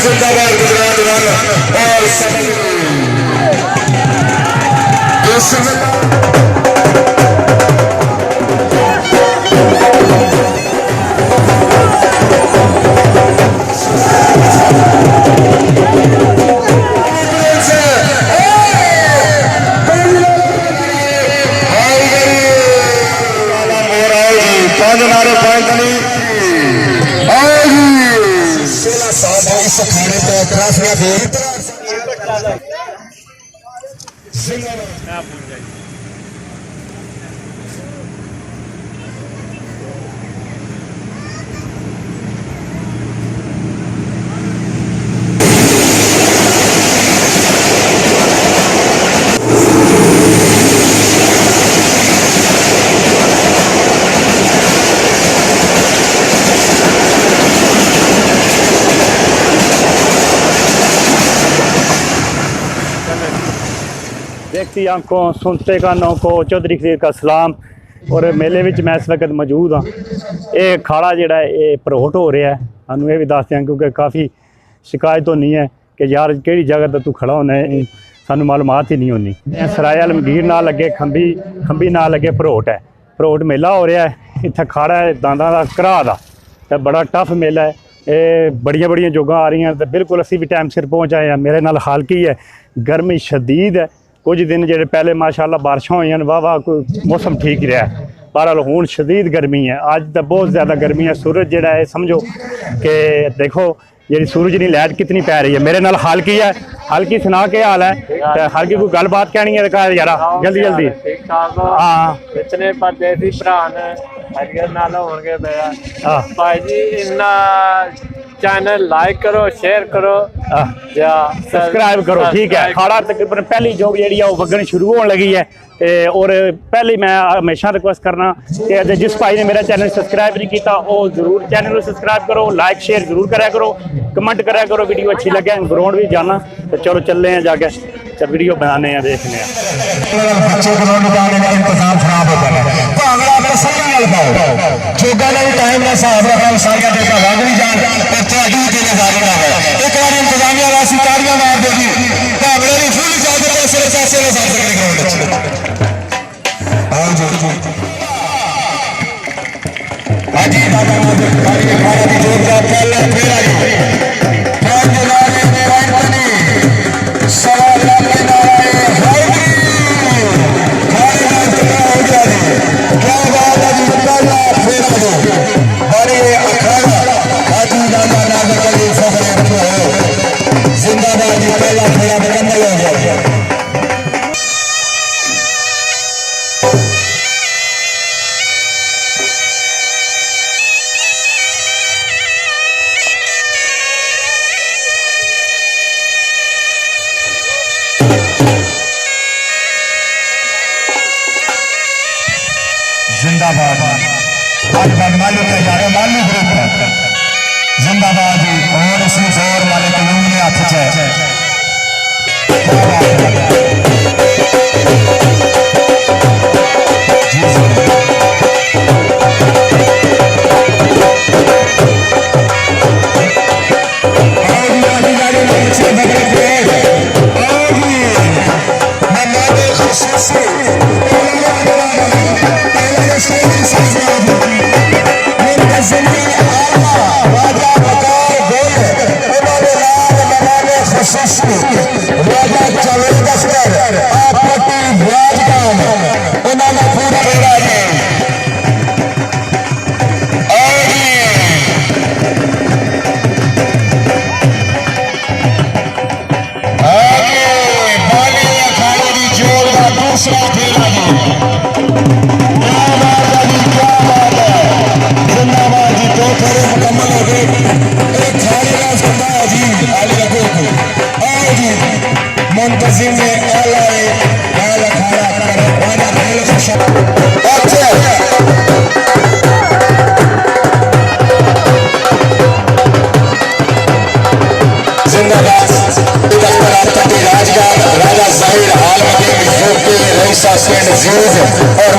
जिंदाबाद गुजरात वाला और देखती आंखों सुनते कानों को चौधरी खलील का सलाम। और मेले में मैं इस वक्त मौजूद हाँ। ये खाड़ा जोड़ा ये भरोट हो रहा है, सूँ ये भी दस दें क्योंकि काफ़ी शिकायत होनी है कि यार कि जगह तो तू खड़ा होना है, सानू मालूमात ही नहीं होनी। सराय आलमगीर ना लगे, खंबी ना लगे, भरोट है। भरोट मेला हो रहा है, इत्थे खाड़ा है दांदा का घरा का, तो बड़ा टफ मेला है। ये बड़िया जोगां आ रही हैं, तो बिल्कुल असी भी टाइम सिर पहुँच आए हैं। मेरे नाल हाल की है, गर्मी शदीद है। कुछ दिन जो पहले माशाअल्लाह बारिशा हुई वाह कोई मौसम ठीक रहा है, बहरहाल हूँ शदीद गर्मी है। अज तो बहुत ज़्यादा गर्मी है। सूरज जोड़ा है समझो कि देखो जी सूरज की लाइट कितनी पै रही है। मेरे नाल हाल की है, हल्की सुना के हाल है, तो हल्की कोई गलबात कहनी है यार जल्दी जल्दी। हाँ इतने परदेसी भरा ने हरियर नाल होणगे भाई जी। इन्ना चैनल लाइक करो, शेयर करो या सब्सक्राइब करो, ठीक है। खाड़ा तकरीबन पहली जोग जी वगन शुरू होने लगी है। और पहले मैं हमेशा रिक्वेस्ट करना कि जिस भाई ने मेरा चैनल सब्सक्राइब नहीं किया वो जरूर चैनल को सब्सक्राइब करो, लाइक शेयर जरूर करा करो, कमेंट करा करो, वीडियो अच्छी लगे। ग्राउंड भी जाना तो चलो चलते हैं जाके, जब वीडियो बनाने हैं देखने हैं। जिंदाबाद आज मालू के जा रहे मालू ग्रुप जिंदाबाद और इसमें जोर वाले कानून में हाथ है। और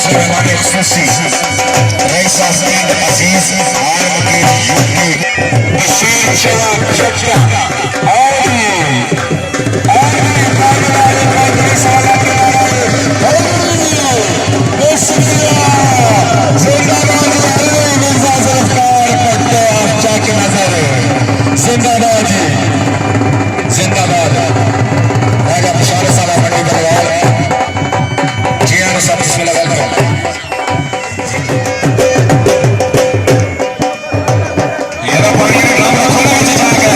से मेहमान खुशी रईस हसनैन अजीज आल मुकीम यूपी बशीर चौक चचा जिंदाबाद जी जिंदाबाद राजा पिशारे साला बड़ी दरबार जी हाँ सब इसमें लगा दो ये तो पानी में काम खोला मुझे जाकर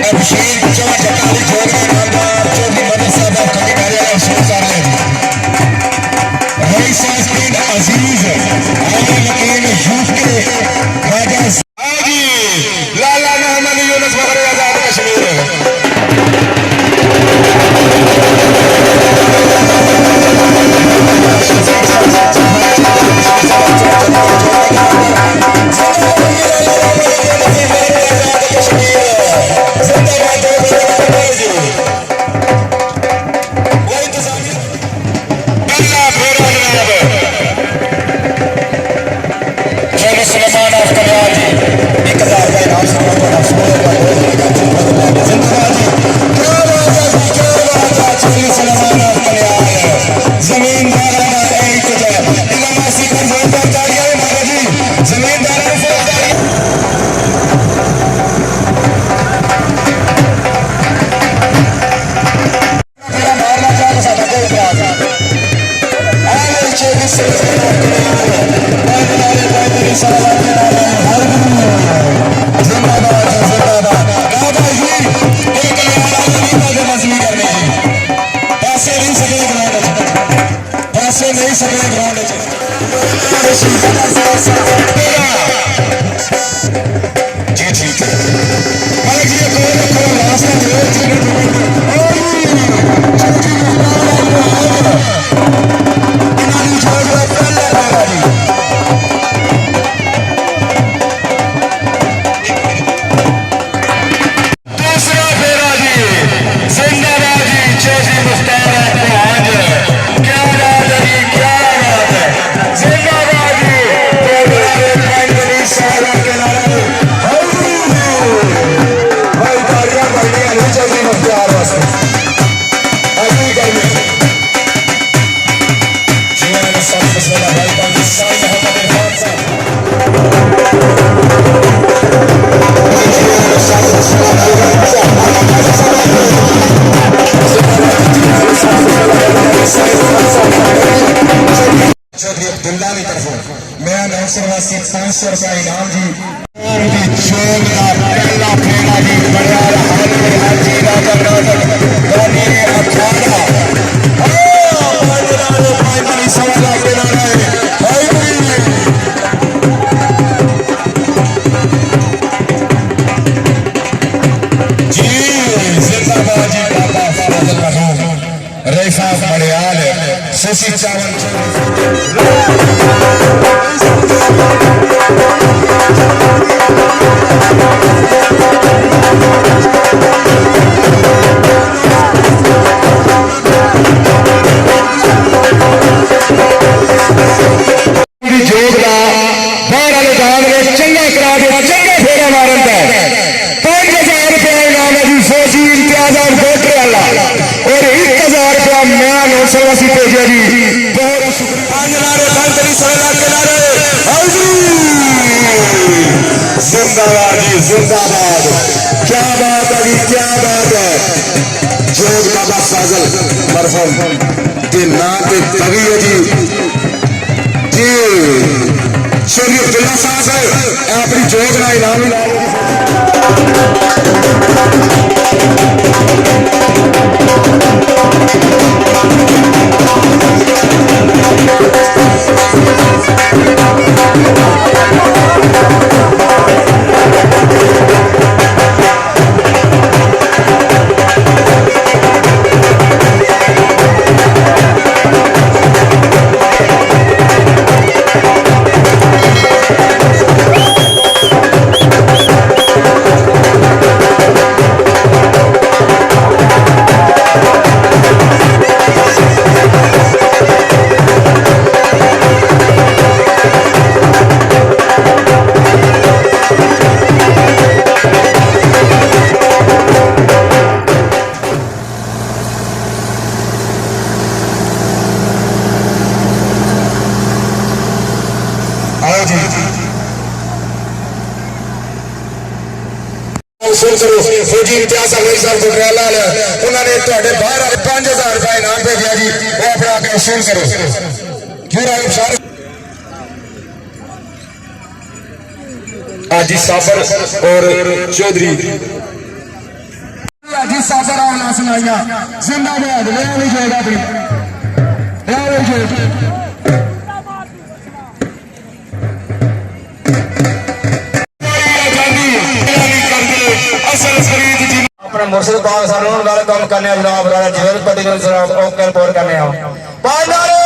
अभिषेक चौक जटाली जोड़ा नामदार जो भी मदरसा कभी कार्यालय शुरू कर ले रईस हसनैन अजीज आला मकीन यूके राजा हाजी लाला मोहम्मद यूनुस बकरे आजाद कश्मीर नहीं सके ग्राउंड जी ठीक है मालिक जी को रास्ता दूसरा फेरा जी जिंदाबाद जी चौधरी मुख्तार क्या बात है क्या बात है जिंदाबाद जी के नारे भाई तालियां बढ़नी है चौधरी मुख्तार वास्ते अभी करनी जीवन सब मसला भाई पाकिस्तान मोहम्मद इरफान साहब चौधरी अब्दुल्ला की तरफ मेरा नौसर वासी 500 रुपया इनाम जी चोर का पहला फेरा जी बड़ा हाजी राजा नाटक गानी अखाड़ा सवाल के नारे जी जिंदाबाद जी बाबा फजल महमूद रईसा बड़ियाल शशि चावल जोगदा बाहर वाले गांव में चंगा करा के चंगा फेरा मारन का 5000 रुपया इनाम है जी फौजी इम्तियाज और गोटे वाला और 1000 रुपया मैं नौसर वासी भेजा जी बहुत शुक्रिया जिंदाबाद जी जिंदाबाद क्या बात है जी क्या बात है जोग बाबा फाजल मरहूम के नाम पे कवि है जी चौधरी अब्दुल्ला साहब है अपनी जोग ना इनाम वसूल करो। फौजी इम्तियाज अहमद साहब गुजराला उन्होंने तुहाडे बाहर 5000 रुपए इनाम भेजा जी, वो अपना आके वसूल करो। पूरा इशारा हाजी साबर और चौधरी हाजी साबर आना सुनाइया जिंदाबाद। ले नहीं जाएगा अपनी अपना मुर्शिद पाक सानू गल कम करने जनाब राजा जवेद पति को जनाब ओके रिपोर्ट करने आओ। पांच नारे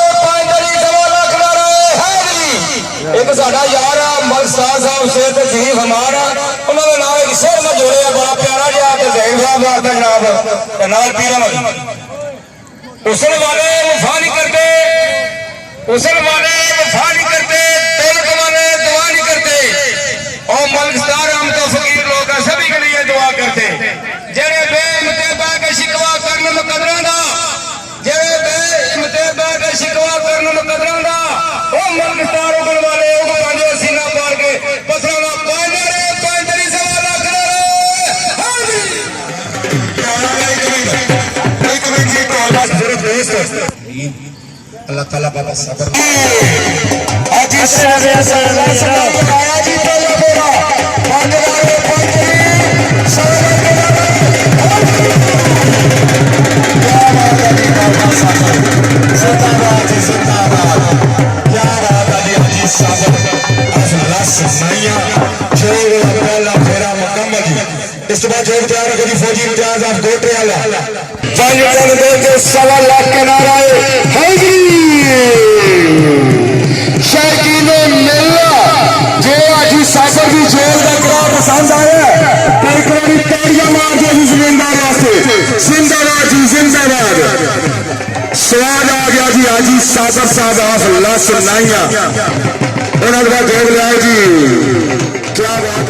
सवा लाख नारे हैदरी। एक साडा यार आ मलसाद साहब शेर ते शरीफ हमारा उन्होंने नाम एक शेर में जोड़े बड़ा प्यारा जिहा ते जहीर साहब वास्ते जनाब ते नाल पीर अहमद उसल वाले वफा नहीं करते, उसल वाले वफा नहीं करते, दौलत वाले दुआ नहीं करते और मलकदार हम तो फकीर लोग सभी के लिए दुआ करते। जेड़े बेइम्तिबा के शिकवा करन मुकदरां दा, जेड़े बेइम्तिबा के शिकवा करन मुकदरां दा ओ मलकदार उगल वाले ओ पंजो सीना पार के पथरा पांडे पांडरी सवा लाख हाजी अल्लाह ताला बाबा सबर हाजी साहब आया जी पहला बोला पांडे पांडरी सवा सवा लाख के नारा शौकीनो मेला जो अजी सागर की जेल का करार पसंद आया तो एक बार ताड़ियां मार दो जिम्मेदार वास्ते। जिंदाबाद जी जिंदाबाद। स्वाद आ गया जी हाजी सागर साहब आफ लस नाइया उन्होंने बाद जोड़ लिया जी। क्या बात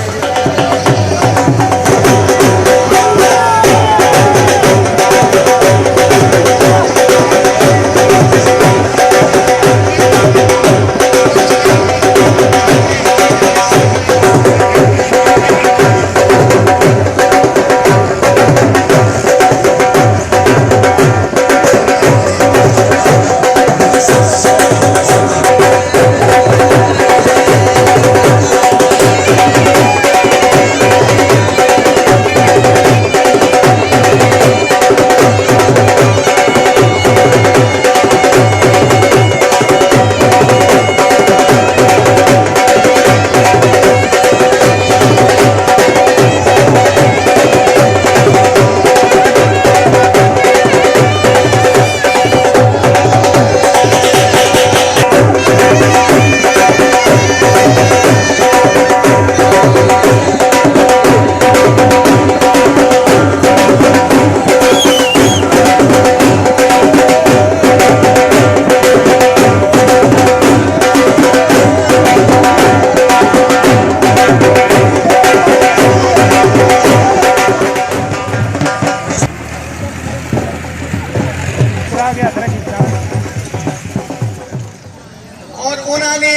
और उन्होंने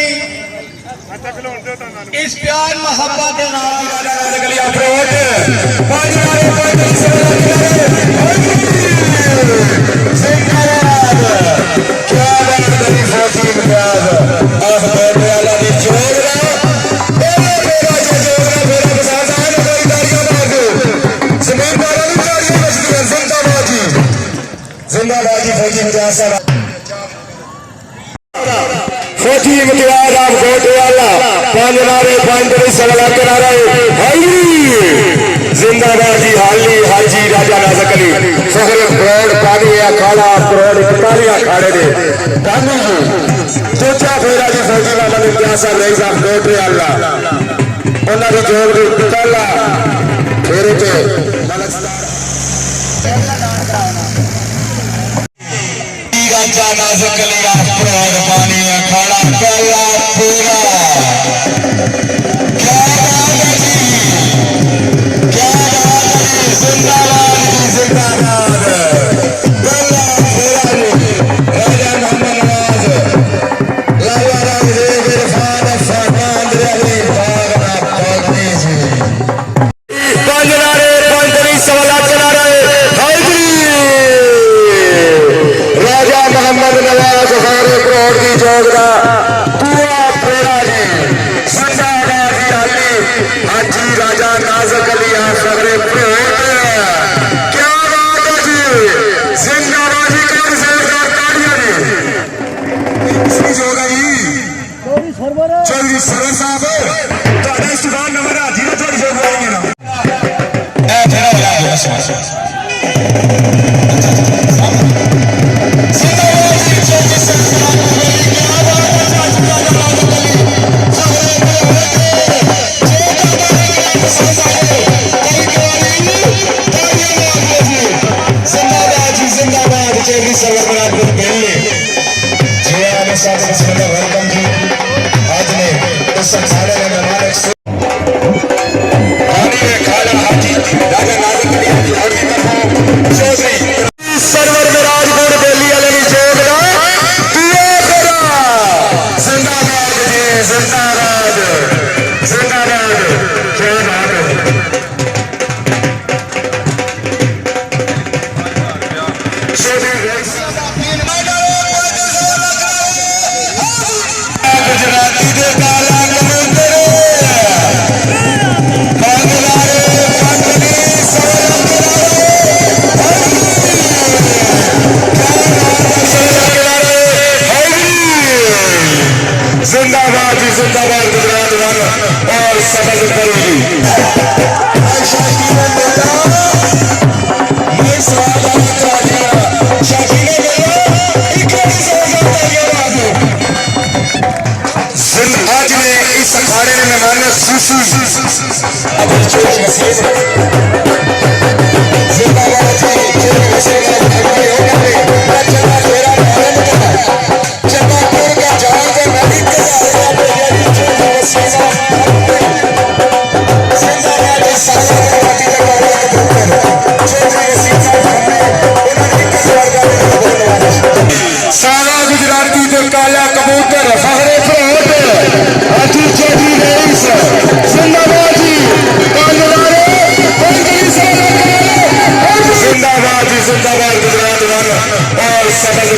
इस प्यार मोहब्बत के नाम जिंदाबाद जी फौजी इम्तियाज साहब फौजी इम्तियाज आप गोटे वाला पांच नारे पांच सगला के नारा जिंदाबाद जी हाली हाजी राजा नाजक अली सोहर करोड़ पानी अखाड़ा करोड़ 41 अखाड़े दे दानू दूजा फेरा जी फौजी वाला इम्तियाज साहब रही साहब गोटे वाला उन्होंने जोग पहला फेरे पे राजा नाजक अली करोड़ पानी अखाड़ा पहला फेरा पंज नारे और समझ करेगी। ये सवाल आज में इस अखाड़े में मेहमान सारा गुजराती तो काला कबूतर हरे फ्रोट हाथी चौधरी रईस जिंदाबाद जी जिंदाबाद जी जिंदाबाद गुजरात वाला और समझ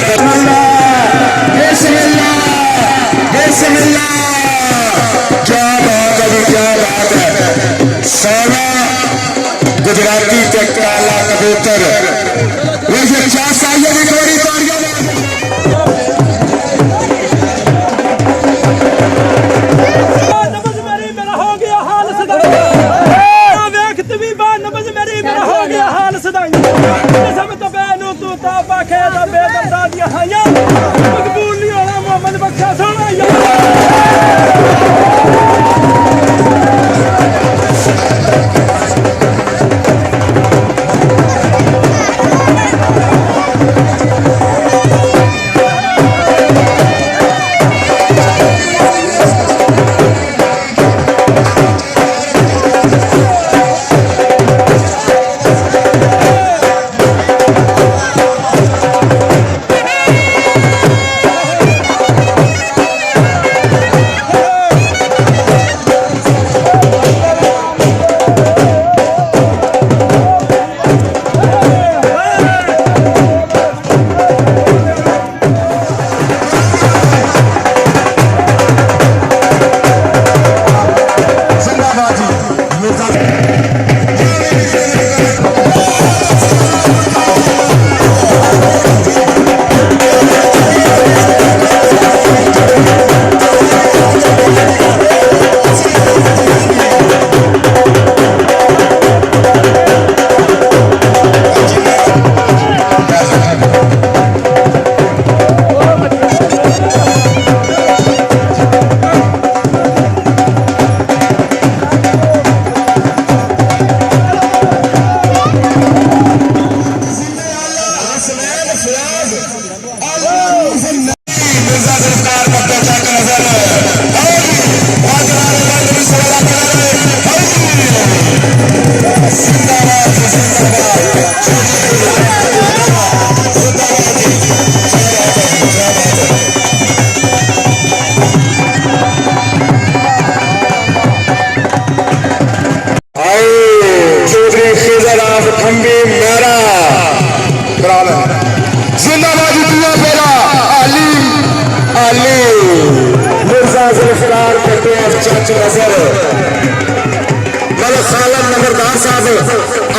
क्या बात है क्या बात है सारा गुजराती तो काला कबूतर वैसे 4 साल की बड़ी तारियां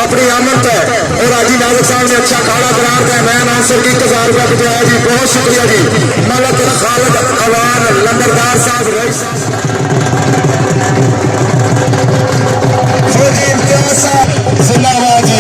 अपनी आमद है और हाजी नाजर साहब ने अच्छा खाना करार दिया। मैं आंसर की 1000 रुपया भिजवाया जी, बहुत शुक्रिया जी। मलक खालिद अवान लंबरदार साहब रईस जिंदाबाद जी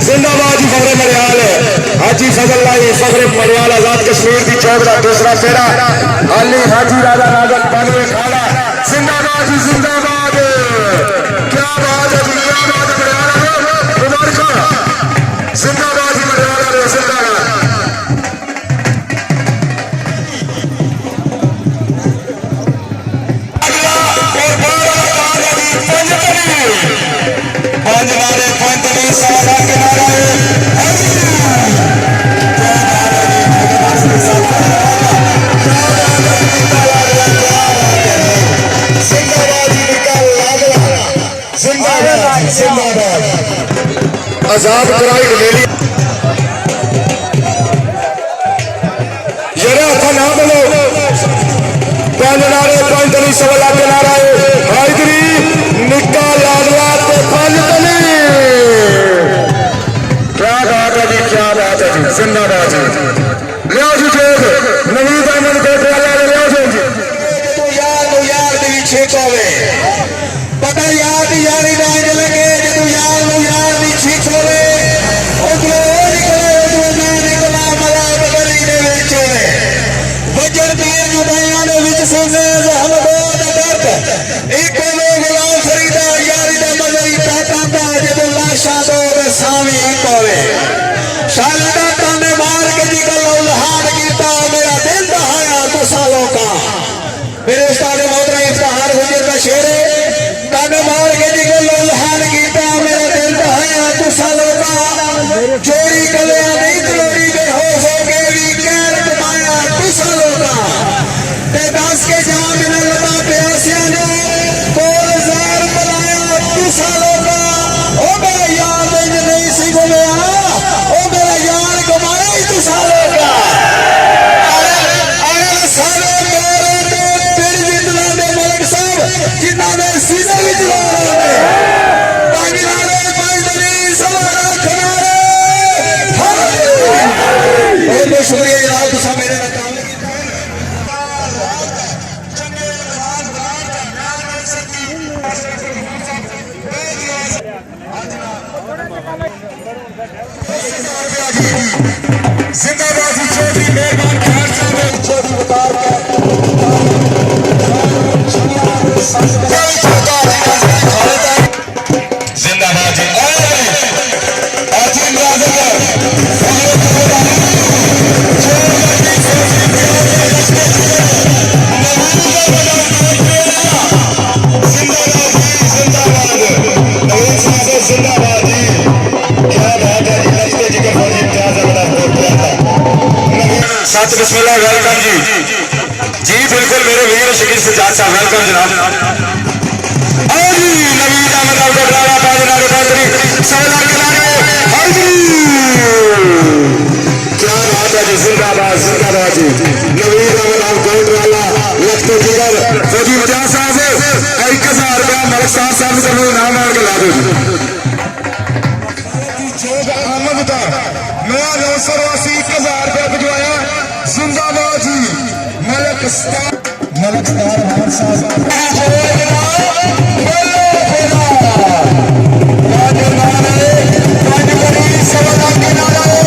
जिंदाबाद जी फखरे मरियाल हाजी फजल लाई फखरे मरियाल आजाद कश्मीर की चौक का दूसरा फेरा अली हाजी राजा नागल बनवे खाला जिंदाबाद जी जिंदाबाद क्या बात है क्या बात है मरियाला जिंदाबाद जी मरियाला जिंदाबाद पांच नारे पंतली सारा के नारा आजाद कराई मेरी जरा था ना बोलो पांच नारे पंतली सवाला के नारा हाइदरी निका लाडला ते पंतली क्या बात है जी क्या बात है जी जिंदाबाद जी लिया जी जोग नवीद अहमद कोटवाला ने लिया जी तो यार दी छेक होवे पता याद यारी राज लगे जो यार दी छेक होवे उधरो निकले उधरो निकला मला बदली दे विच होवे वजन दी जुदाइयां दे विच सुने रहमदो दा दर्द एक गुलाम फरीदा यारी दा मजरी ताता जो लाशा दो सामी कोवे शालदा ताने मार के जिगल उल्हान कीता मेरा दिल दहाया तो सालों का मेरे उस्ताद मोहतरम इफ्तिखार हुजूर का शेर है ताने मार के जिगल उल्हान कीता मेरा दिल दहाया तो सालों का चोरी कले नहीं चोरी बेहोश हो के भी कैर कमाया तो सालों का ते दास के जहां बिना लगा प्यासिया ने कोल जार बनाया तो सालों का ओ मेरा यार नहीं सी गया ओ मेरा यार कमाया ही तो सालों का सारे मेरे तो तेरी जिंदगी में मलिक साहब जिन्ना ने सीधे भी चला शुक्रिया जनाब तुसा मेरे जिंदाबाद चौधरी मेहरबान खान साहब चौधरी बकार जिंदाबाद जी बिस्मिल्लाह वेलकम जी जी बिल्कुल मेरे वीर शकील सजाद साहब वेलकम जनाब जी नवीद अहमद अब्दुल्ला पांच नारे पंतरी सवाला के नारे हाजी क्या बात है जी जिंदाबाद जिंदाबाद जी नवीद अहमद कोटवाला लखते जिगर फौजी मजाज साहब 1000 रुपया मलिक साहब को नाम मान के ला दो जी जोग अहमद का नया नौसर वासी 1000 रुपया भिजवाया जिंदाबाद जी मलिक स्टार भान साहब सवाला के नारा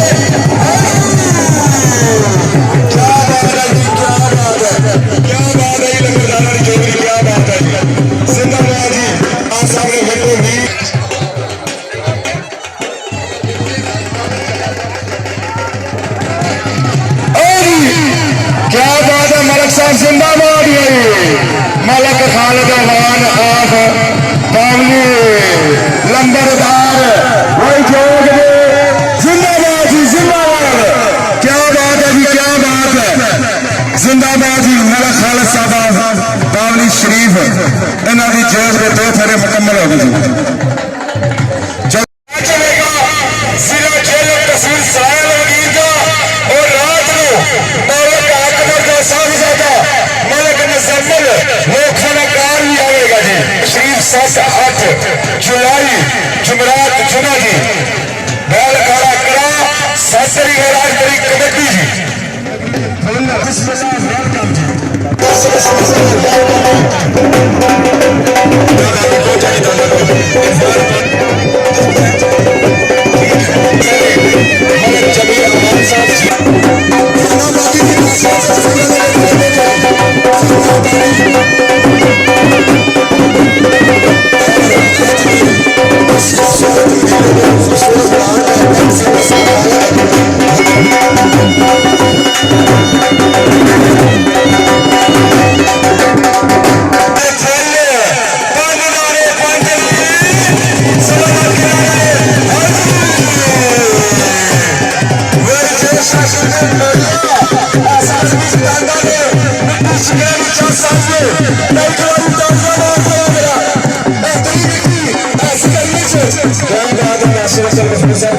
साहब जिंदाबाद मलक खालिद अवान आफ बावली लंबरदार वही जोग जिंदाबाद जी जिंदाबाद। क्या बात है जी क्या बात है जिंदाबाद जी मलक खालिद साहब बावली शरीफ इन्हों की जोग के 2 फेरे मुकम्मल हो गए जी। जिला खेल तहसील सराय लकीर का और रात को मलक अकबर का साहिबजादा मलक मुजम्मिल वो खानाकार भी आएगा जी। शरीफ 7-8 जुलाई जुमरात जुमा जी बैल काला कड़ा 7 तारीख और 8 तारीख कबड्डी जी।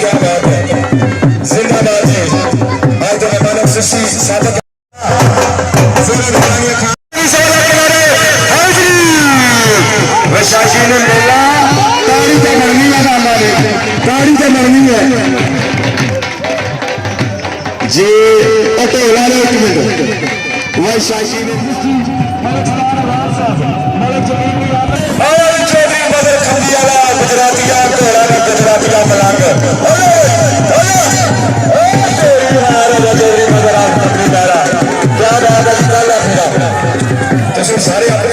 क्या बात है जिंदाबाद जी। आज तो मानव सृष्टि साधक शाशी ने बोला ताड़ी तो मरनी है ताड़ी तो मरनी है जी। ढोला ने 1 मिनट वह शाशी ने चौधरी बदर खंडियाला गुजरातिया घोड़ा का गुजरातिया मलांग चौधरी बदर आप खंडी डाला क्या बात है निकाला फिरा तो सारे अपने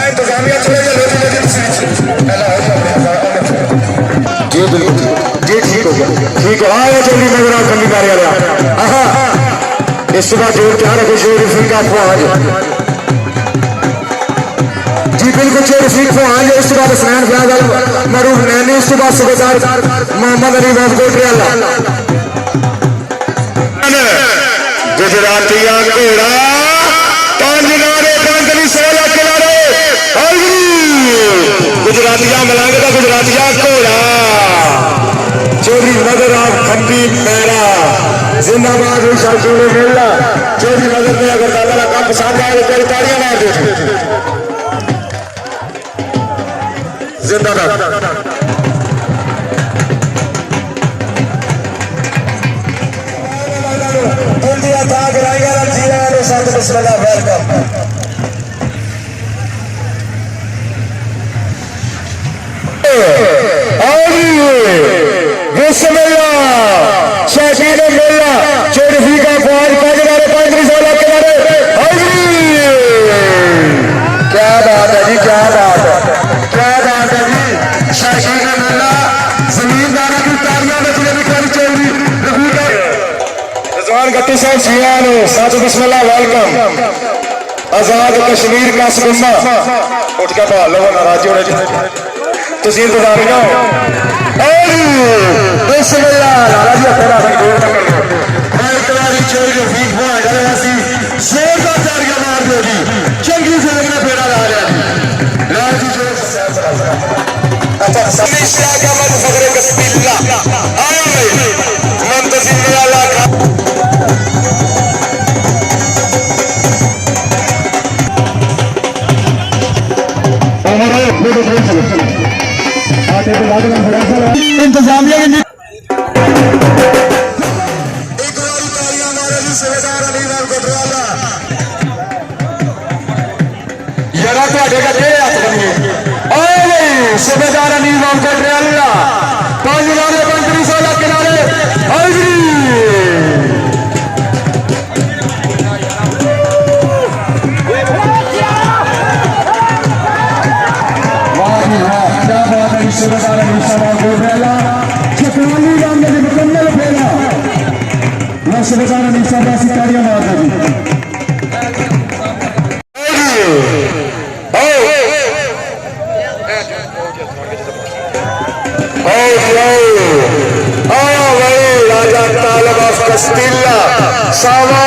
इंतजामिया चले गए जी बिल्कुल जी ठीक हो गया ठीक है। हाँ चौधरी बदर आप खंडी डालिया इस सुबह जोर क्या रखे शेर सिंह का फौज जी बिल्कुल शेर सिंह फौज इस सुबह हसनैन फयाज मरूफ नैनी इस सुबह सूबेदार मोहम्मद अली कोटरे गुजरातिया घोड़ा 5 नारे 5 नहीं 16 किनारे गुजरातिया मलांग का गुजरातिया घोड़ा चौधरी मदर आप खंडी पैरा जिंदाबाद हुई शादी में मिलना चौधरी नजर में अगर दादा का पसंद आए तो तालियां मार दो जिंदाबाद। इंडिया था कराएगा जीरा ने साथ बिस्मिल्लाह वेलकम बिस्मिल्लाह शादी ने मिलना चौधरी का फौज 5 नारे 5 नहीं 16 किनारे क्या बात है जी क्या बात है जी। शादी ने मिलना जमींदारा की तालियां में चौधरी रजवान गट्टी साहब सियान साथ बिस्मिल्लाह वेलकम आजाद कश्मीर का सुरमा उठ के बहाल लो नाराजी होने तुम इंतजार जाओ बिस्मिल्लाह लाला जी अपना जोर कर लो मैं एक बारी चोरी रफीक हुआ गया सी जोरदार तालियां मार दो जी चंगी से लगना फेरा ला रहा जी लाल जी जोर अच्छा समीशा का मन फखरे कस्बिल्ला आया भाई मुंतजिम वाला का इंतजामिया सूबेदार अली कोटवाला जरा थोड़े कटे हथ बनिए सूबेदार अली कोटवाला 5 नारे 16 किनारे सूबेदार अली कोटवाला सुबह अनीसा बासी तालियां मारना जी राजा तालब ऑफ कस्टिला सावा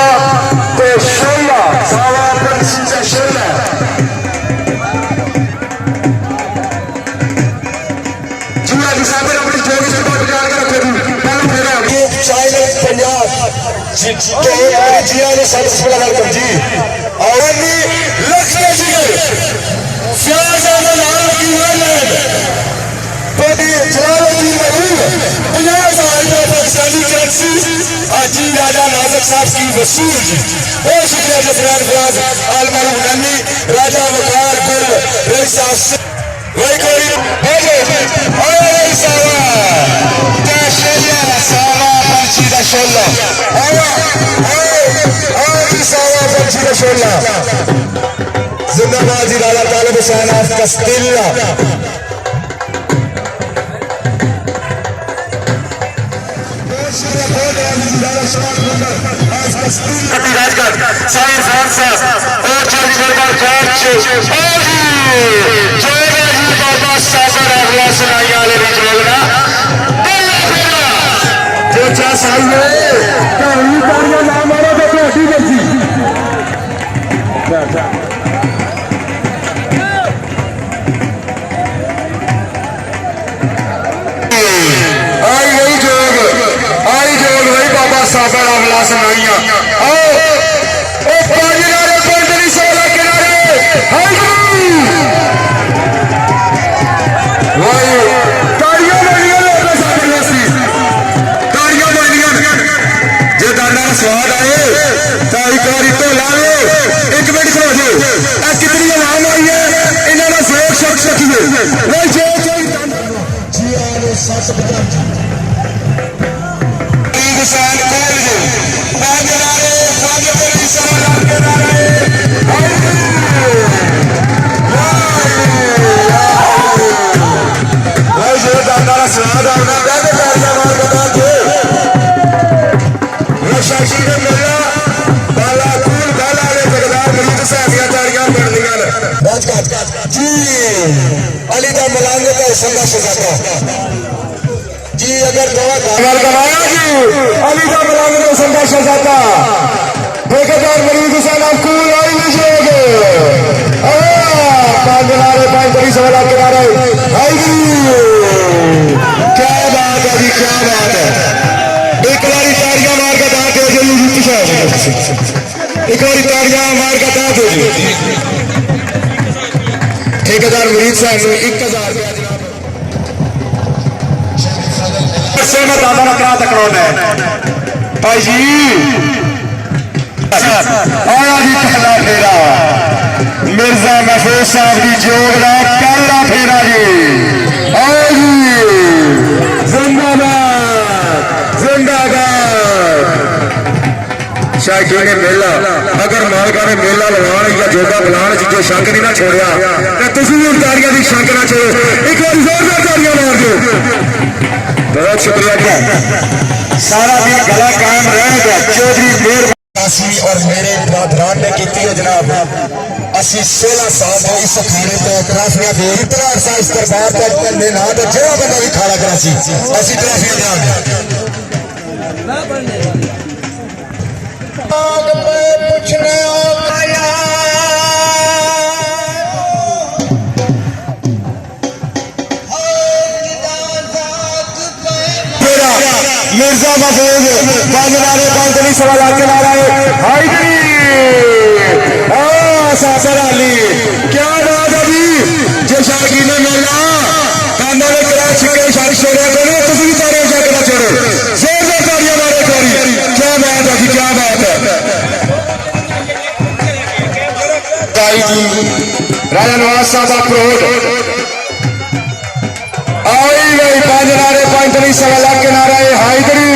ते शोला सावा पंचा शोला जुआ जी साहब अपनी जोगी से बात कर रखे थे पहले फेरा ये साइलेंट पंजाब जी जिया ने सब से बड़ा कर जी और भी लक्ष्य जी फ्याज आने लाल की वाले पदी जलालुद्दीन महमूद 50,000 पाकिस्तानी करेंसी हाजी राजा नाजर साहब की वसूल जी और शुक्रिया जफरान फराज आलमारू नानी राजा वकार गुल रईस साहब वही कोई भेजो ओए सावा कैशेलिया सावा पंछी दा शोला ओए सावा पंछी दा शोला जिंदाबाद जी राजा तालिब हुसैन ऑफ कस्टिला साबर अगला सुनाइया किनारे पंडली सोला किनारे ताड़ियां बनिया ताड़ियां बनिया जे दाना स्वाद आए तारी कारी तो लाओ एक मिनट खड़ो जो कितनी आवाम आई है इन्होंने जोर शख्स रखिए वो जो जी आने सच बता हुसैन कौल जी पांच नारे पांच बड़ी सवाल के नारे भाई जो दादा स्वाद आना कहते पैसा मार बता दे वो शाशी ने मिला बाला कूल बाला ने जगदार मरीद साहबिया तारियां बढ़नियां राज जी अली दा मलांगे का संघर्ष जाता जी अगर गवाया जी अली का मलांग में संघर्ष जाता ठेकेदार मरीज हुसैन आपको आई लीजिएगा पांच किनारे पांच बड़ी सवाल किनारे क्या बात है जी क्या बात है एक बारी तारियां मार का दांत हो जी एक बारी तारियां मार का दांत हो जी ठेकेदार मरीज साहब 1000 रुपया से मैं दादा ना करा तकरोड़ है भाई जी आया जी पहला फेरा मिर्जा महफूज साहब की जोग का पहला फेरा जी आओ जी जिंदाबाद जिंदाबाद शायद ने मेला अगर मालका ने मेला लवान या जोगा बुलान जो शंक नहीं ना छोड़िया तो तुम भी तारियां की शंक ना छोड़ो एक बार जोरदार तारियां मार दो बहुत शुक्रिया सारा दिन गला कायम रहेगा चौधरी मेर और मेरे बरादरान ने की है जनाब असी 16 साल तो इस खाने पे ट्राफियां दे इतना अरसा इस दरबार तक करने ना तो जरा बंदा भी खाना करासी असी ट्राफियां देंगे पूछने आया मिर्जा महफूज पांच नारे पांच गली सवाल के नारा हाइदरी सासर अली क्या बात अभी जो शागी ने मिला कांदा ने करा छिके शादी छोड़े करो तुम भी तारे जाकर छोड़ो जोर जोर तालियां मारो करी क्या बात है क्या बात है ताई जी राजा नवाज साहब प्रोट आई गई पांच नारे पांच गली सवाल के नारा हाइदरी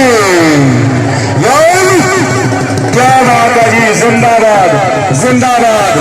क्या बात है जी जिंदाबाद जिंदाबाद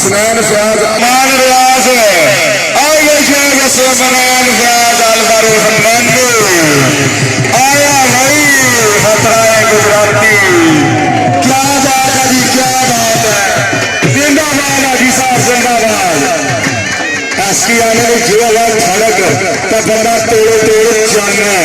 हसनैन फयाज अमान रियाज आए शेख सुमरान फयाज अलवर फरमानी आया भाई खतरा गुजराती क्या बात है जी क्या बात है जिंदाबाद हाजी साहब जिंदाबाद ऐसी आने में जो है सड़क तो बंदा तोड़ तोड़ जाना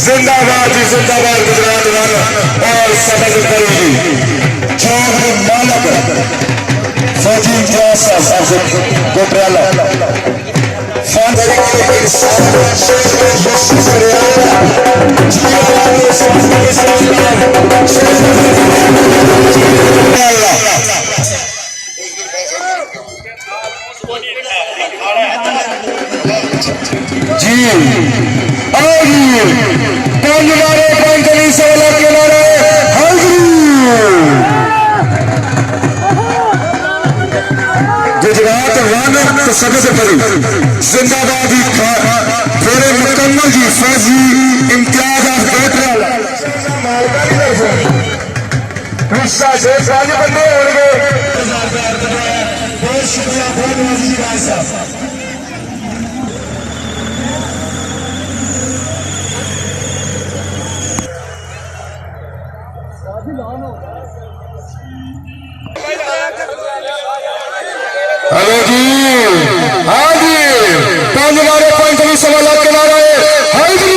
जिंदाबाद जी जिंदाबाद गुजरात वाला और सबक करेगी चौक मालक फौजी इम्तियाज साहब गोटराला जी पांच नारे पंचली सोलह के नारे गुजरात वन तो सबसे बड़ी जिंदाबाद जी पूरे मुकम्मल जी फौजी इम्तियाज बंदे होंगे बहुत शुक्रिया बहुत भाई साहब हेलो जी हाँ जी पांच नारे पंचवीस सवा लाख के नारे हाँ जी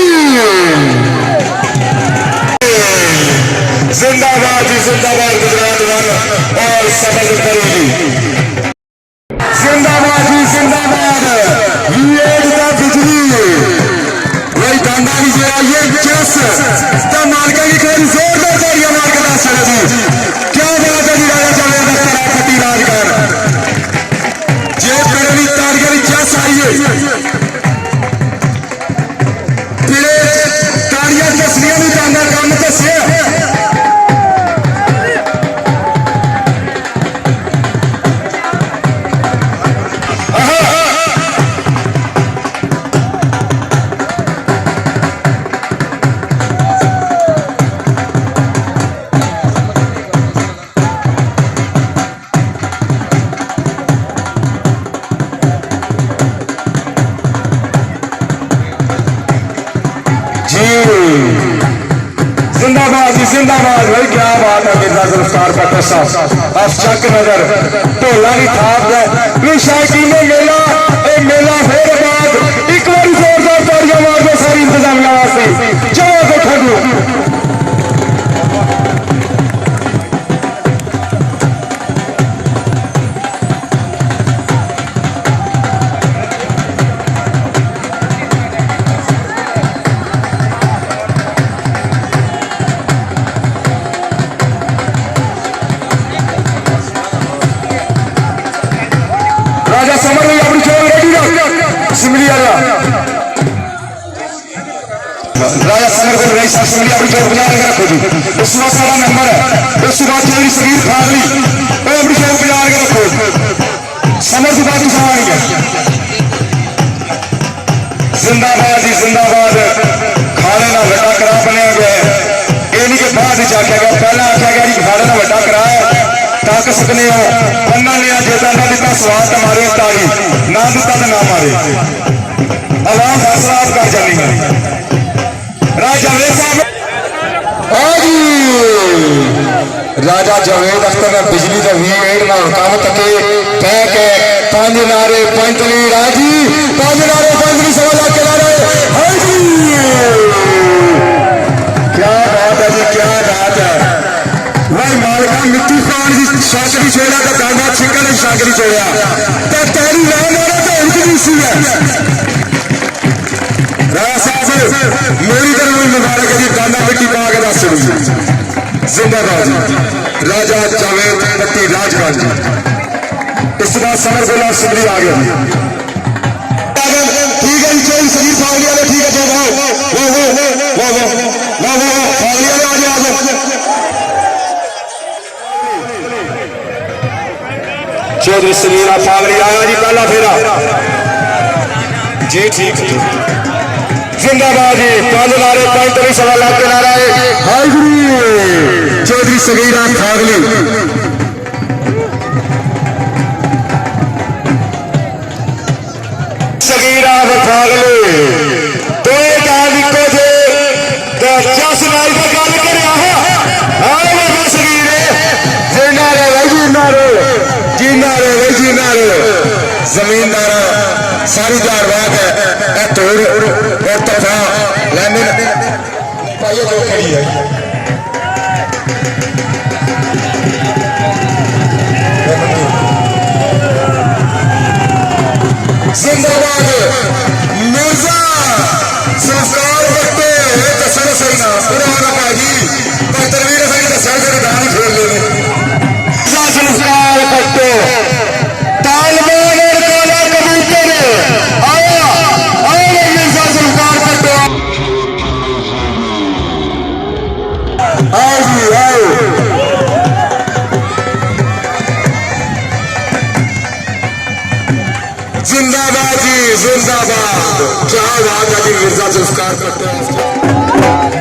जिंदाबाद जी जिंदाबाद गुजरात वाला और सबक करेगी जिंदाबाद जी जिंदाबाद ये बिजली वही डांडा भी जो ये चेस तो मार्का की खैर जोरदार तालियां मार के दास चले जी क्या बात है जी राजा जावेद अख्तर फटी राजकर जे पेड़ी तालियां की चेस आई है पीड़े तालियां दसनियां नहीं डांडा काम दसे जिंदाबाद जी जिंदाबाद भाई क्या बात है गिरजा गिरफ्तार का पैसा अब चक नजर ढोला की थाप है शायकी में मेला मेला फिर बाद एक बार जोरदार तालियां मार दो सारी इंतजामिया वास्ते चलो तो ठगो राजा समर भाई अपनी चोर रेडी रख सिमली राजा समर भाई रईस सिमली अपनी चोर बजा के रखो जी उस वक्त सारा नंबर है उस बाद चौधरी सगीर खाली अपनी चोर बजा के रखो समर की बात सुनानी है जिंदाबाद जी जिंदाबाद खाने का बड़ा करा बनया गया है ये नहीं कि बाद आख्या गया पहला आख्या गया जी खाने का बड़ा कराया तक सकने हो पन्ना लिया जेता ना दिता स्वाद मारे ताली ना दिता तो ना मारे आवाम फैसला आप कर जानी है राजा जावेद साहब राजा जावेद अख्तर ने बिजली का 20 मिनट ना काम तके कह के पांच नारे पंचली राजी पांच नारे पंचली सवा लाख के नारे हाँ जी क्या बात है जी क्या बात है भाई मालिक ਮਿੱਟੀ ਪਾਣ ਦੀ ਸ਼ੱਕ ਦੀ ਛੋੜਿਆ ਤਾਂ ਦਾਣਾ ਛਿੱਕਣ ਦੀ ਸ਼ੱਕ ਦੀ ਛੋੜਿਆ ਤਾਂ ਤੇਰੀ ਨਾ ਮਾਰੇ ਤਾਂ ਇੱਕ ਦੀ ਸੀ ਹੈ ਰਾਜ ਸਾਹਿਬ ਮੇਰੀ ਤਰਫ ਮੁਬਾਰਕ ਜੀ ਦਾਣਾ ਮਿੱਟੀ ਪਾ ਕੇ ਦੱਸ ਰਹੀ जिंदाबाद राजा जावेद पट्टी राजगंज जी इस बार समर गोला सिमरी आ गया ठीक है जी शरीर फागली वाले ठीक है वाह वाह वाह वाह वाह वाह वाह फागली वाले आ जाओ चौधरी समीरा फागली आया जी पहला फेरा जी ठीक जिंदाबाद जी पांच नारे पांच तरी सवा लाख के नारा है हाजरी चौधरी सगीरा फागली सगीरा फागली तो एक आदमी को थे जस नाल का गल कर रहा है आए बाबा सगीरे जीना रे भाई जीना रे जीना रे भाई जीना रे जमीनदार सारी जार बात है तोड़ और तफा लेने पाइए जो खड़ी है जिंदाबाद मिर्जा संस्कार बट्टे दसण सही ना पुराना भाजी तरवीर सही दसण से दान खेल लेने संस्कार बट्टे तालबान और काला कबूतर आया आया मिर्जा संस्कार बट्टे आओ जी आओ जिंदाबाद जी जिंदाबाद क्या बात है जी मिर्जा संस्कार करते हैं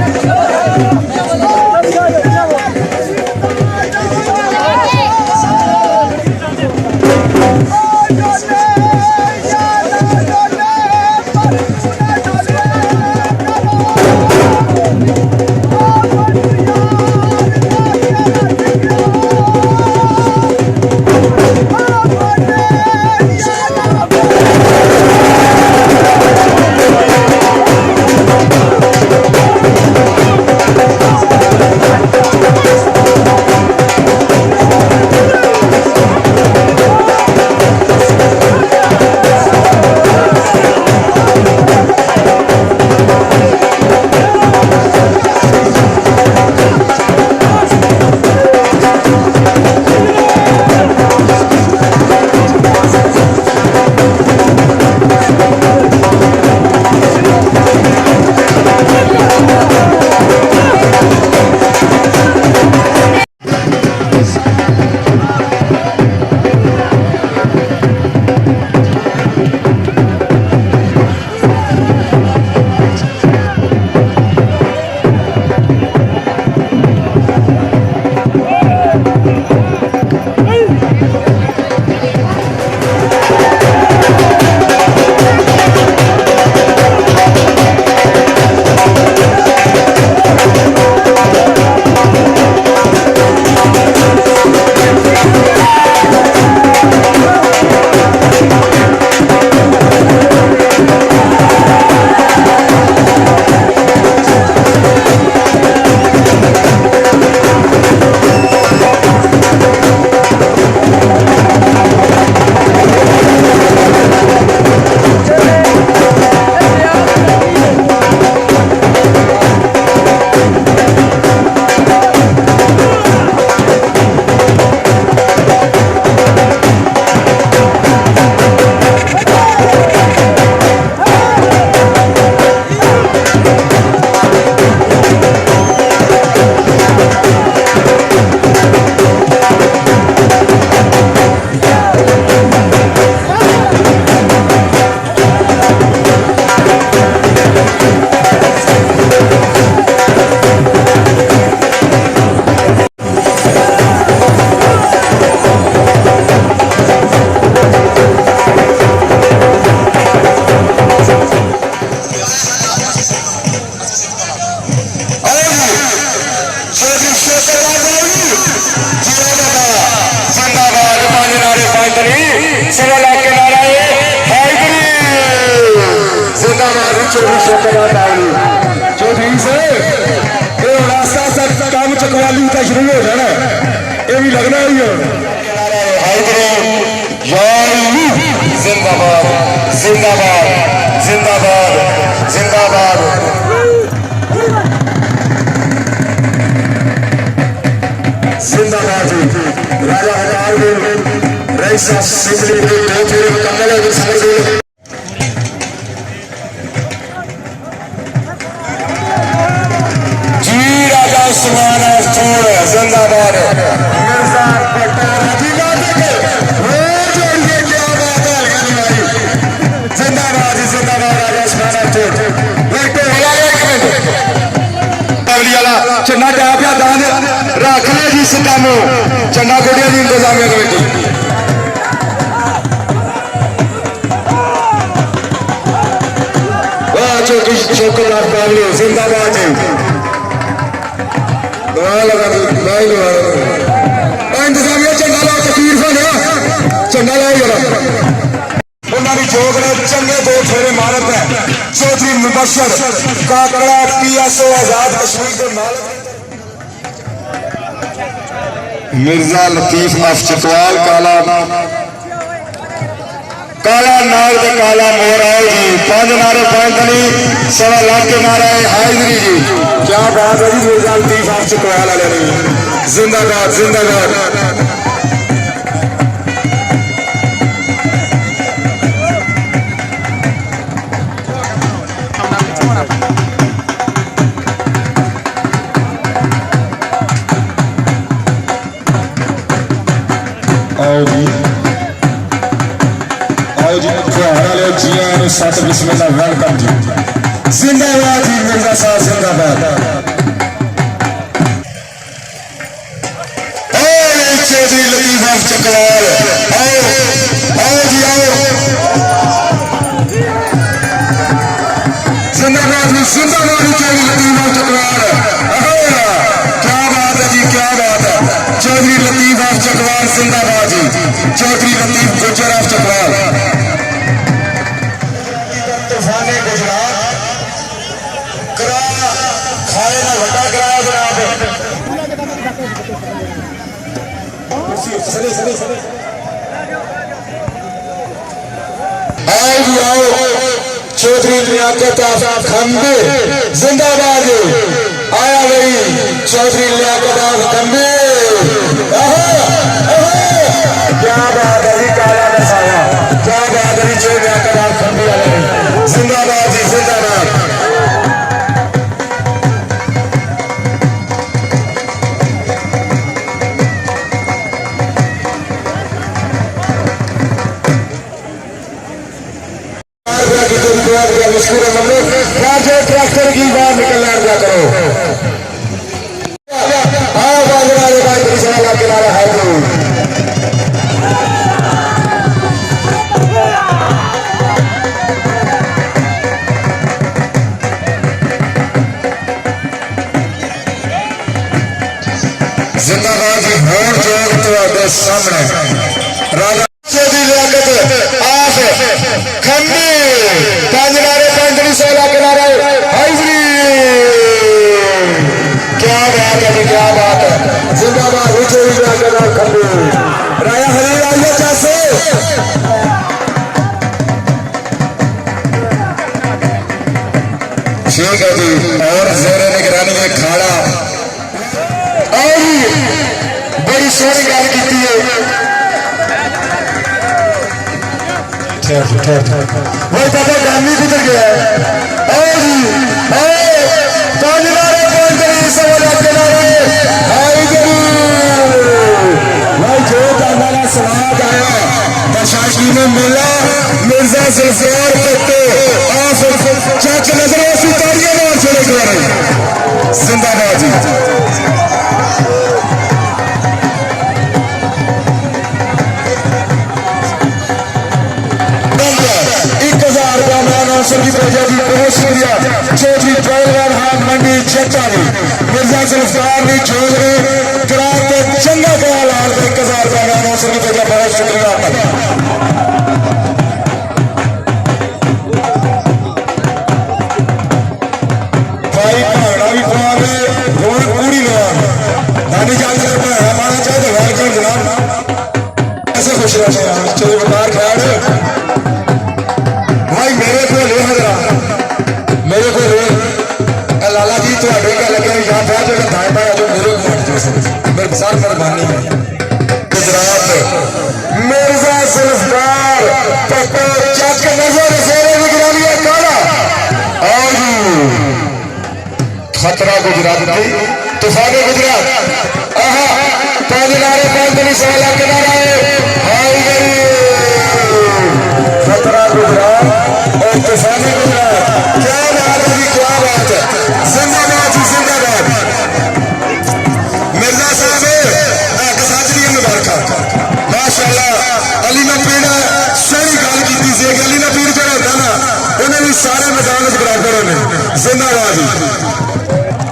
चौधरी से रास्ता सब काम चकवाली का शुरू हो जाना जिंदाबाद जिंदाबाद जिंदाबाद जिंदाबाद जिंदाबाद राजा हजार रईस असेंबली के दो फेरे मुकम्मल है जी राजा उस्मान छोड़ जिंदाबाद मिर्जा पटेल जी जिंदाबाद जिंदाबाद राजा उस्मान छोड़ झंडा टापिया दान रख ले जी सिद्धामो झंडा गोडिया की इंतजामिया कमेटी वाह चौकी चौकीदार काबले जिंदाबाद जी दुआ लगा दी लाई लगा इंतजामिया झंडा लाओ तकबीर खाना झंडा लाओ जरा उन्होंने जोग ने चंगे दो फेरे मारत है चौधरी मुबशर काकड़ा PSO आजाद कश्मीर के मालिक मिर्जा लतीफ अफ चतवाल काला काला नाग दे काला मोर आओ जी 5 नारे 5 दनी 1.5 लाख के नारा है हाजिरी जी क्या बात है जी मिर्जा लतीफ अफ चतवाल वाले जिंदाबाद जिंदाबाद आओ जी फुहारा जिया सत बिस्मिल्लाह वेलकम जी जिंदाबाद जी मिर्जा साहब जिंदाबाद चौधरी लतीफ अफ चकवाल आओ आओ जी आओ जिंदाबाद जी जिंदाबाद चौधरी लतीफ अफ चकवाल क्या बात है जी क्या बात है चौधरी लतीफ अफ चकवाल जिंदाबाद जी चौधरी लतीफ गुजर अफ चकवाल तूफाने गुजरात करा खाए ना वटा कराया जनाब आओ जी आओ चौधरी लियाकत अफ खंबे जिंदाबाद आया गई चौधरी लियाकत अफ खंबे क्या बात है जी काला नसाया क्या बात है जी चौधरी लियाकत अफ खंबे वाले जिंदाबाद जी जिंदाबाद ट्रैक्टर की बाहर निकलना दिया करो हाँ बाजरा किनारा है तो जिंदाबाद जी होर जोग तुम्हारे सामने राजा चौधरी लियाकत आफ खंबे 5 नारे 5 लाख नारा हाजिरी क्या बात है क्या बात है जिंदाबाद चौधरी लियाकत आफ खंबे राजा हरी राजा चासे ठीक है जी और जेरे निगरानी में खाड़ा और बड़ी सोहनी गल की भाई पापा गामी गुजर गया है भाई जो हमारा समाज आया प्रशासनी में मिला मिर्जा जुल्फिकार पट्टे चाचा नजर ऐसी तालियां मार छोड़े कर रहे जिंदाबाद जी 1000 रुपया मैं की प्रजा जी बहुत शुक्रिया चौधरी पहलवान हाथ मंडी चेतानी मिर्जा जुल्फिकार ने चौधरी करार के चंगा कहा लाल 1000 रुपया मैं की प्रजा बहुत शुक्रिया भाई भाड़ा भी खवा दे रोड पूरी लगा दानी जाकर माना चाहे तो वेलकम जनाब खुश रहने चलो बकार ख्याल भाई मेरे को ले हजरा मेरे को ले लाला जी थोड़े क्या लगे या फिर जो धाए पाया जो मेरे को मेरे साथ मेहरबानी है गुजरात मिर्जा जुल्फकार पप्पू चक नजर शेरे निगरानी काला और खतरा गुजरात की तूफान गुजरात आहा पांच नारे पांच दिन सवाल के नारा हाय गई खतरा गुजरात और तूफान गुजरात क्या बात है जी क्या बात है जिंदाबाद जी जिंदाबाद मिर्जा साहब गसाजरी मुबारक माशाअल्लाह अली ना पीड़ सही गल की अली ना पीड़ जो होता ना उन्हें भी सारे मैदान बराबर होने जिंदाबाद जी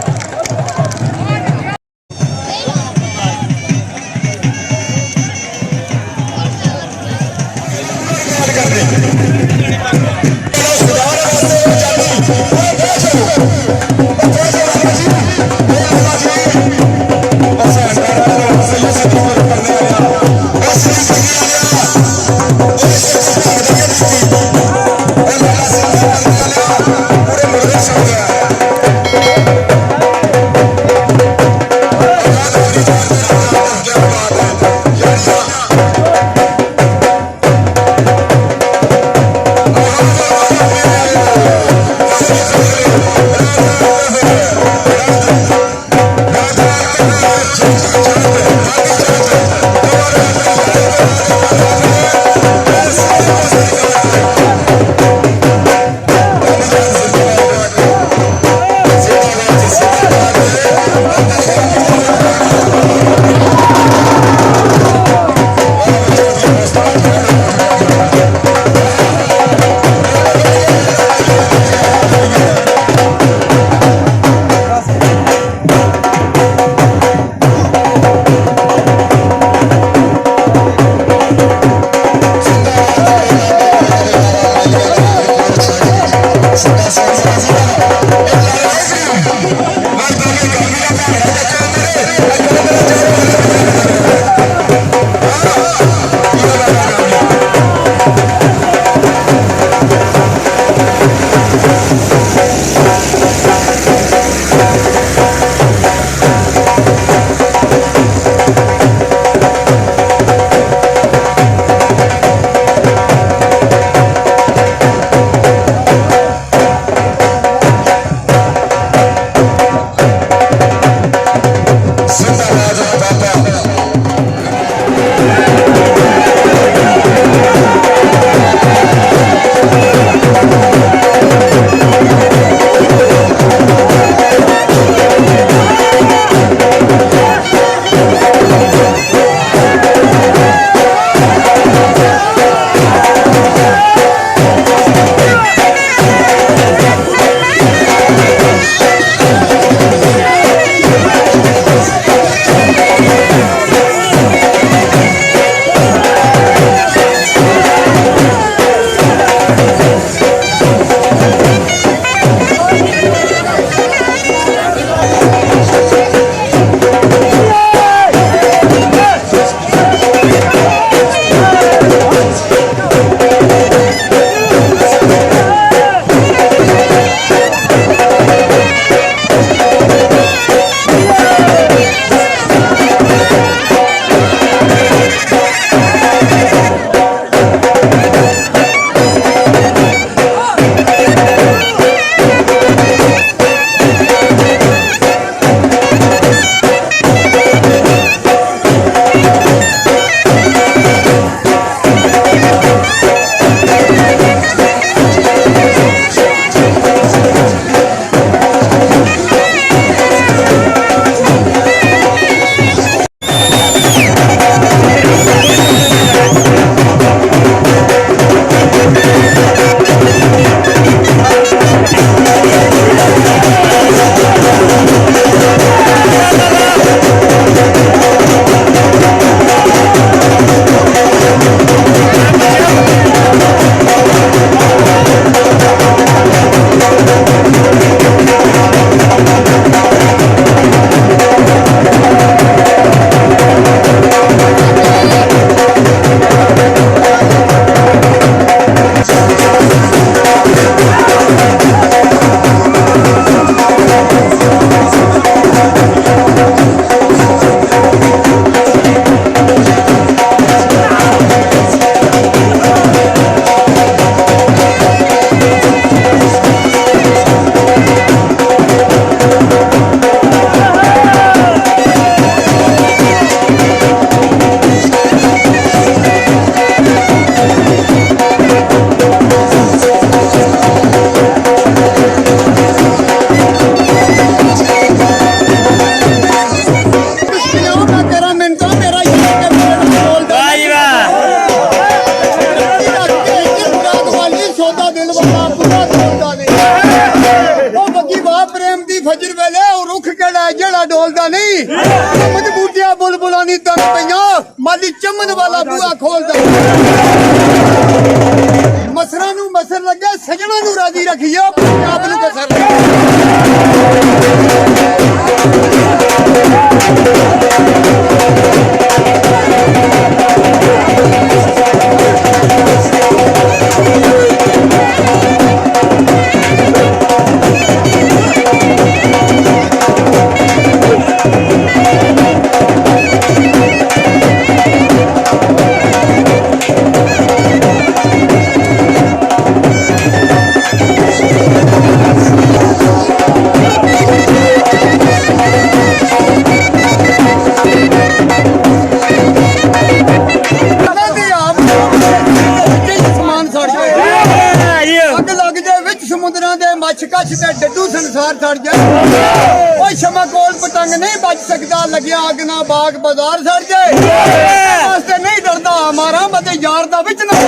ਨਹੀਂ ਤਨ ਪਈਆਂ ਮਾਲੀ ਚਮਨ ਵਾਲਾ ਬੂਆ ਖੋਲਦਾ ਮਸਰਾਂ ਨੂੰ ਮਸਰ ਲੱਗੇ ਸਜਣਾ ਨੂੰ ਰਾਜੀ ਰੱਖੀਓ ਪੰਜਾਬ ਨੂੰ ਕਸਰ ਕੱਛ ਤੇ ਡੱਡੂ ਸੰਸਾਰ ਛੱਡ ਜਾਏ ਓਏ ਸ਼ਮਾ ਕੋਲ ਪਤੰਗ ਨਹੀਂ ਬਚ ਸਕਦਾ ਲੱਗਿਆ ਅੱਗ ਨਾ ਬਾਗ ਬਾਜ਼ਾਰ ਛੱਡ ਜਾਏ ਵਾਸਤੇ ਨਹੀਂ ਡਰਦਾ ਮਾਰਾ ਮਤੇ ਯਾਰ ਦਾ ਵਿੱਚ ਨਾ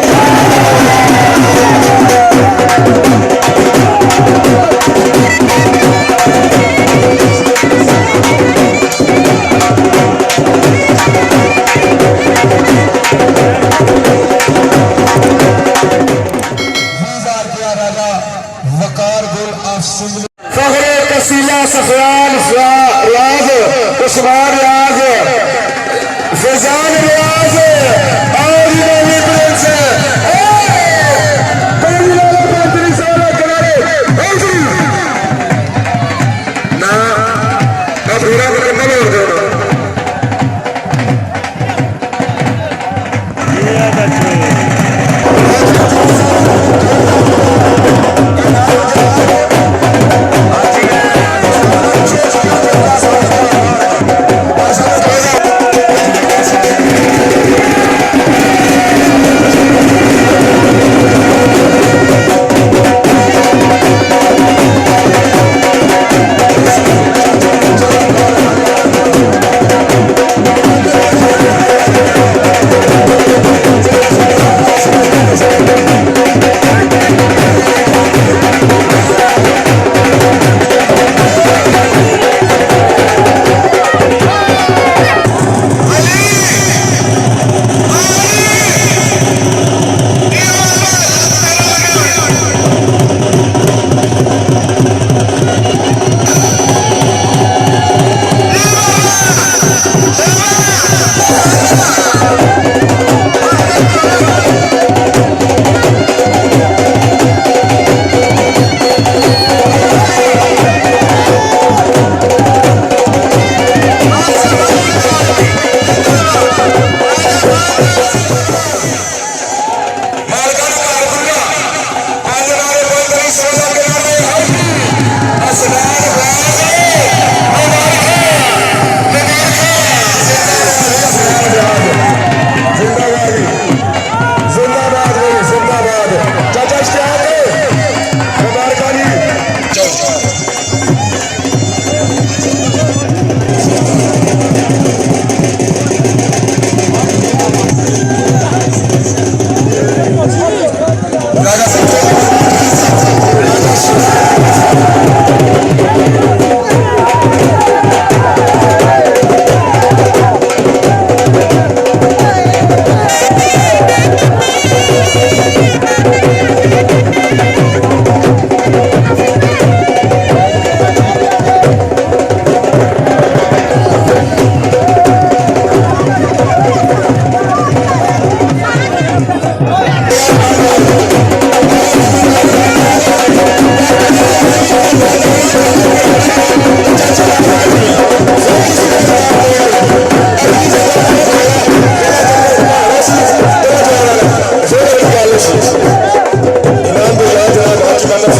फखरे कसीला सफयान रियाज उस्मान रियाज फैजान रियाज और नवी प्रिंस ना अब हीरा को करना भी होगा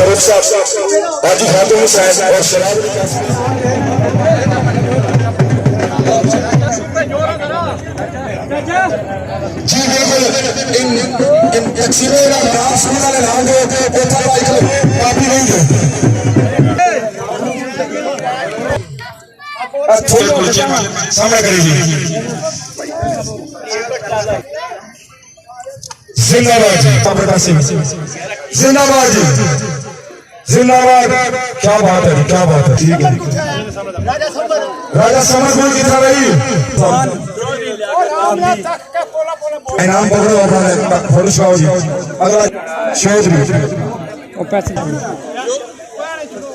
हाजी खातून हुसैन और शराब जी बिल्कुल इन तकसीमों का नाम सुनने वाले नाम दो कोठा बाइक काफी नहीं है सामना करिए जिंदाबाद जी प्रकाश सिंह जिंदाबाद जी जिंदाबाद। क्या बात है, क्या बात है, ठीक है। राजा समर कौन की था भाई? इनाम पकड़ो अपना फोटो छुड़ाओ जी अगला चौधरी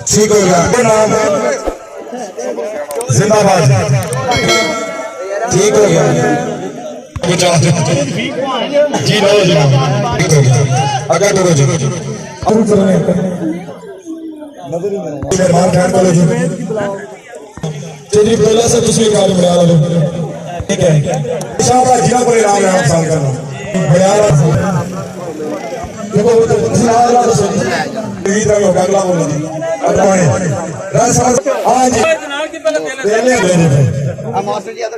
ठीक हो गया नाम जिंदाबाद ठीक हो गया जी लो जनाब ठीक हो गया आगे करो जी मेहमान खैर करो जी चलिए पहला से दूसरी गाल बना लो ठीक है शाबाश जिला को इनाम है आप साल करना बयान देखो जिला तो सही ये तो अगला बोलो जी अगवाने राज साहब हां जी पहले मास्टर जी आते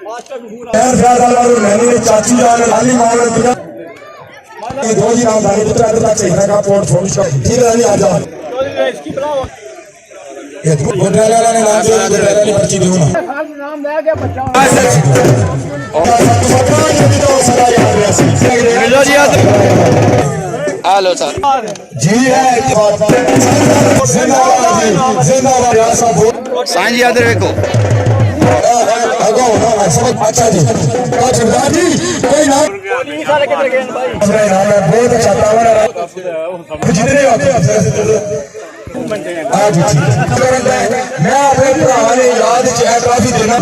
मास्टर वालों मैंने चाची जान लाली मार दिया ये दो जी नाम दानी पुत्र अदर तक चाहिए का पोर्ट छोड़ ठीक है आ जा ये गोडराला ने नाम दिया गोडराला ने पर्ची दो ना नाम ले गया बच्चा और जल्दी तो सदा याद रहे मिलो जी हेलो सर जी है जिंदाबाद साईं जी आदर देखो अच्छा जी कोई नाम बहुत अच्छा जितने मैं अपने भरा ने याद ट्रॉफी देना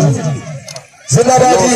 जिंदाबाद जी